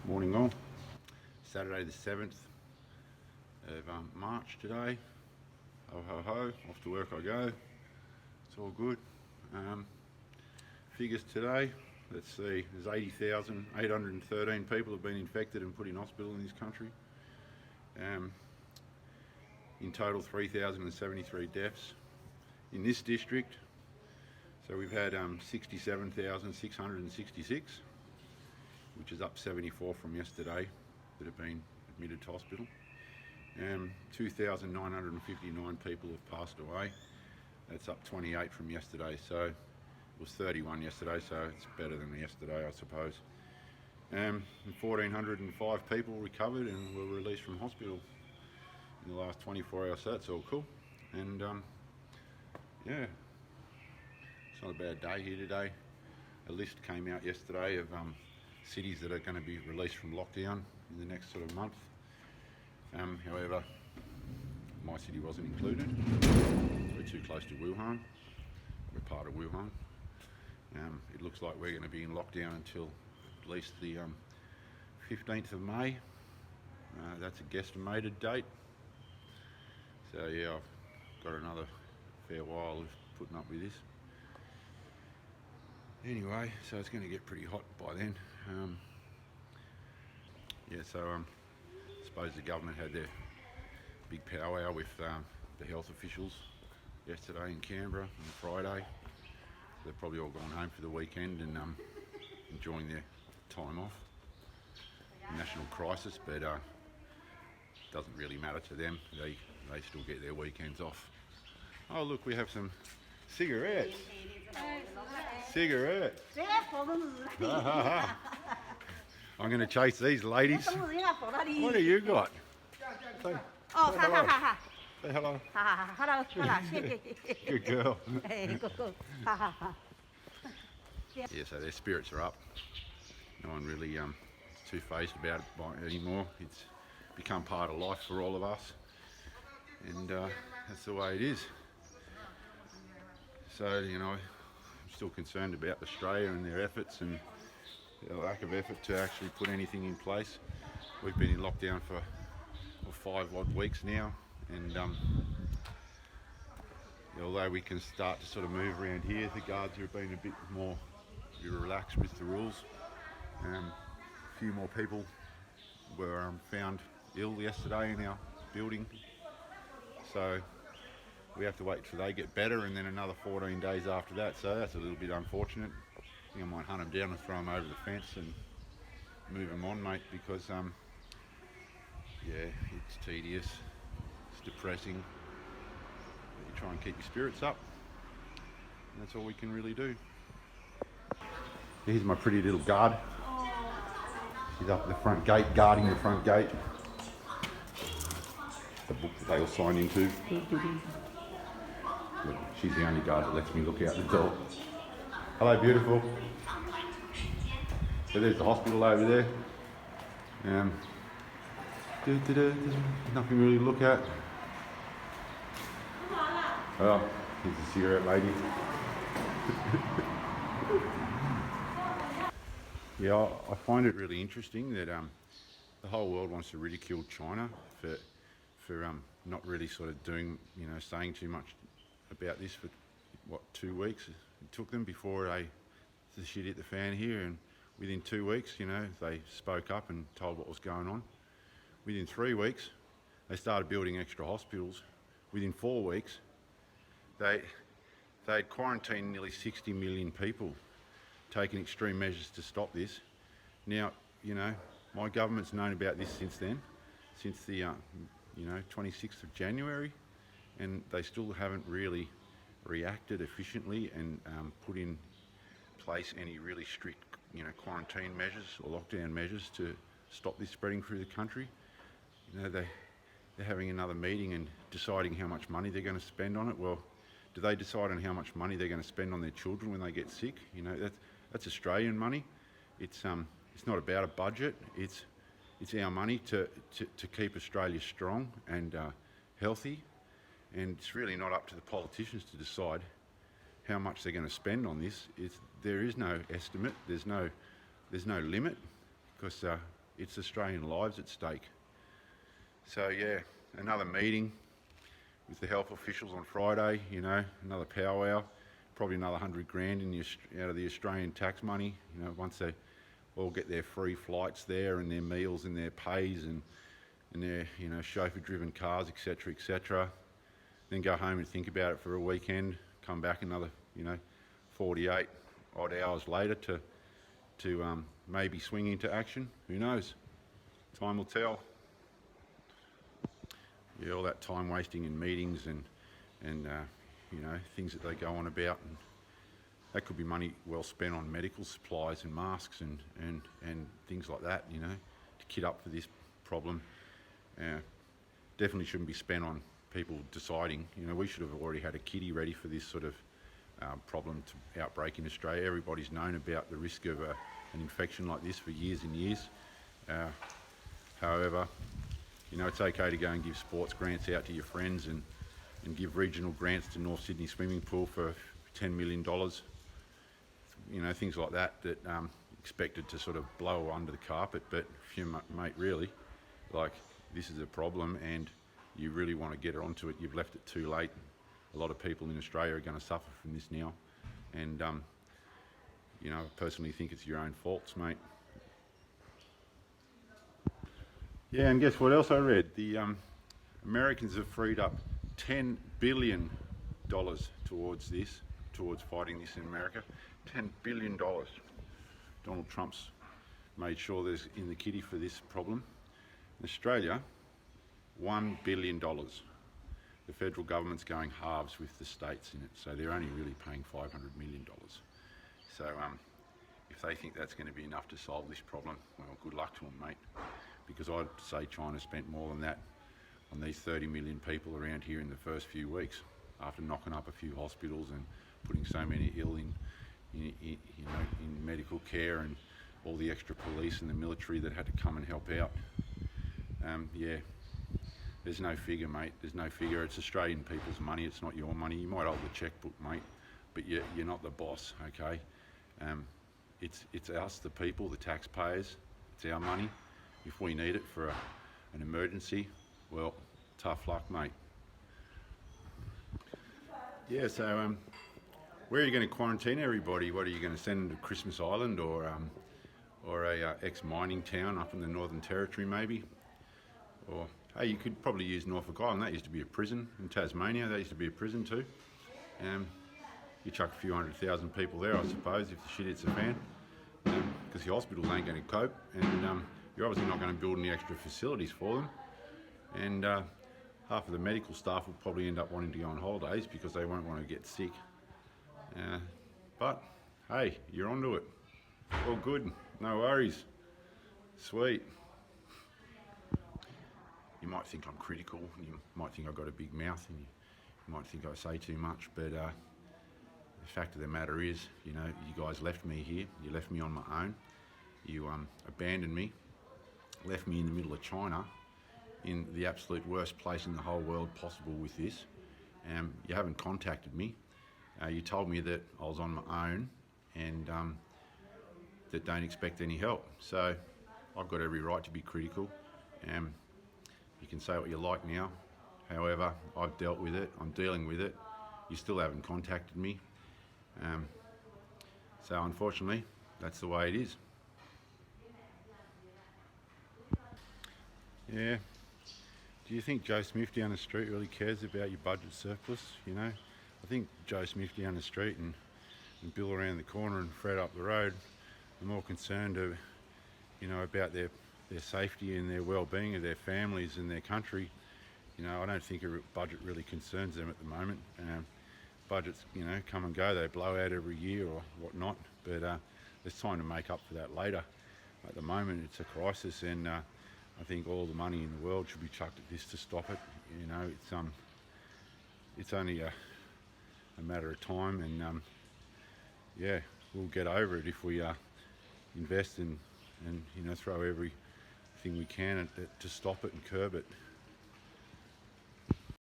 Morning all. Saturday the 7th of March today. Ho ho ho, off to work I go. It's all good. Figures today, let's see, there's 80,813 people have been infected and put in hospital in this country. In total 3,073 deaths in this district. So we've had 67,666, which is up 74 from yesterday that have been admitted to hospital. 2,959 people have passed away. That's up 28 from yesterday. So it was 31 yesterday, so it's better than yesterday, I suppose. 1,405 people recovered and were released from hospital in the last 24 hours, so that's all cool. And yeah, it's not a bad day here today. A list came out yesterday of cities that are going to be released from lockdown in the next sort of month. However, my city wasn't included. We're too close to Wuhan. We're part of Wuhan. It looks like we're going to be in lockdown until at least the 15th of May. That's a guesstimated date. So yeah, I've got another fair while of putting up with this. Anyway, so it's going to get pretty hot by then. I suppose the government had their big powwow with the health officials yesterday in Canberra on Friday. They've probably all gone home for the weekend and enjoying their time off. National crisis, but doesn't really matter to them. They still get their weekends off. Oh look, we have some cigarettes. Cigarettes. I'm going to chase these ladies. What have you got? Say hello. Say hello. Good girl. Yeah, so their spirits are up. No one really too phased about it anymore. It's become part of life for all of us, and that's the way it is. So, I'm still concerned about Australia and their efforts and their lack of effort to actually put anything in place. We've been in lockdown for 5 odd weeks now, and although we can start to sort of move around here, the guards have been a bit more relaxed with the rules. A few more people were found ill yesterday in our building, so we have to wait till they get better, and then another 14 days after that, so that's a little bit unfortunate. I think I might hunt them down and throw them over the fence and move them on, mate, because yeah, it's tedious, it's depressing, but you try and keep your spirits up, and that's all we can really do. Here's my pretty little guard. She's up at the front gate, guarding the front gate. The book that they all sign into. Look, she's the only guard that lets me look out the door. Hello, beautiful. So there's the hospital over there. Nothing really to look at. Oh, here's the cigarette lady. Yeah, I find it really interesting that the whole world wants to ridicule China for not really sort of doing, saying too much about this for 2 weeks it took them before the shit hit the fan here, and within 2 weeks, they spoke up and told what was going on. Within 3 weeks, they started building extra hospitals. Within 4 weeks, they had quarantined nearly 60 million people, taking extreme measures to stop this. Now, my government's known about this since then, since the 26th of January, and they still haven't really reacted efficiently and put in place any really strict, quarantine measures or lockdown measures to stop this spreading through the country. They're having another meeting and deciding how much money they're going to spend on it. Well, do they decide on how much money they're going to spend on their children when they get sick? That's Australian money. It's not about a budget. It's our money to keep Australia strong and healthy, and it's really not up to the politicians to decide how much they're going to spend on this. There is no estimate. There's no limit, because it's Australian lives at stake. So yeah, another meeting with the health officials on Friday, you know, another powwow, probably another 100 grand out of the Australian tax money, you know, once they all get their free flights there and their meals and their pays and their, you know, chauffeur-driven cars, etc., etc. Then go home and think about it for a weekend, come back another, you know, 48 odd hours later to maybe swing into action. Who knows? Time will tell. Yeah, all that time wasting in meetings and you know, things that they go on about, and that could be money well spent on medical supplies and masks and things like that, you know, to kit up for this problem. Definitely shouldn't be spent on people deciding, you know, we should have already had a kitty ready for this sort of problem to outbreak in Australia. Everybody's known about the risk of an infection like this for years and years. However, you know, it's okay to go and give sports grants out to your friends and give regional grants to North Sydney Swimming Pool for $10 million. You know, things like that expected to sort of blow under the carpet. But if you, mate, really, like, this is a problem and you really want to get onto it, you've left it too late. A lot of people in Australia are going to suffer from this now. And, you know, I personally think it's your own faults, mate. Yeah, and guess what else I read? The Americans have freed up $10 billion towards fighting this in America. $10 billion. Donald Trump's made sure there's in the kitty for this problem. In Australia, $1 billion. The federal government's going halves with the states in it, so they're only really paying $500 million. So if they think that's going to be enough to solve this problem, well, good luck to them, mate. Because I'd say China spent more than that on these 30 million people around here in the first few weeks, after knocking up a few hospitals and putting so many ill in medical care, and all the extra police and the military that had to come and help out. Yeah, there's no figure, mate. There's no figure. It's Australian people's money. It's not your money. You might hold the checkbook, mate, but you're not the boss, okay? It's us, the people, the taxpayers. It's our money. If we need it for an emergency, well, tough luck, mate. Yeah, so where are you going to quarantine everybody? What are you going to send them to Christmas Island or a ex-mining town up in the Northern Territory maybe? Or, hey, you could probably use Norfolk Island. That used to be a prison. In Tasmania, that used to be a prison too. You chuck a few 100,000 people there, I suppose, if the shit hits the fan. Because the hospitals ain't going to cope, and you're obviously not going to build any extra facilities for them. And half of the medical staff will probably end up wanting to go on holidays because they won't want to get sick. But, hey, you're onto it. All good, no worries. Sweet. You might think I'm critical, you might think I've got a big mouth, and you might think I say too much, but the fact of the matter is, you know, you guys left me here, you left me on my own, you abandoned me, left me in the middle of China, in the absolute worst place in the whole world possible with this. You haven't contacted me. You told me that I was on my own and that don't expect any help. So I've got every right to be critical. You can say what you like now. However, I've dealt with it. I'm dealing with it. You still haven't contacted me. So unfortunately, that's the way it is. Yeah. Do you think Joe Smith down the street really cares about your budget surplus? You know, I think Joe Smith down the street and Bill around the corner and Fred up the road are more concerned you know, about their safety and their well-being of their families and their country. You know, I don't think a budget really concerns them at the moment. Budgets, you know, come and go. They blow out every year or whatnot, but there's time to make up for that later. At the moment, it's a crisis, and I think all the money in the world should be chucked at this to stop it. You know, it's only a matter of time, and yeah, we'll get over it if we invest and you know, throw everything we can to stop it and curb it.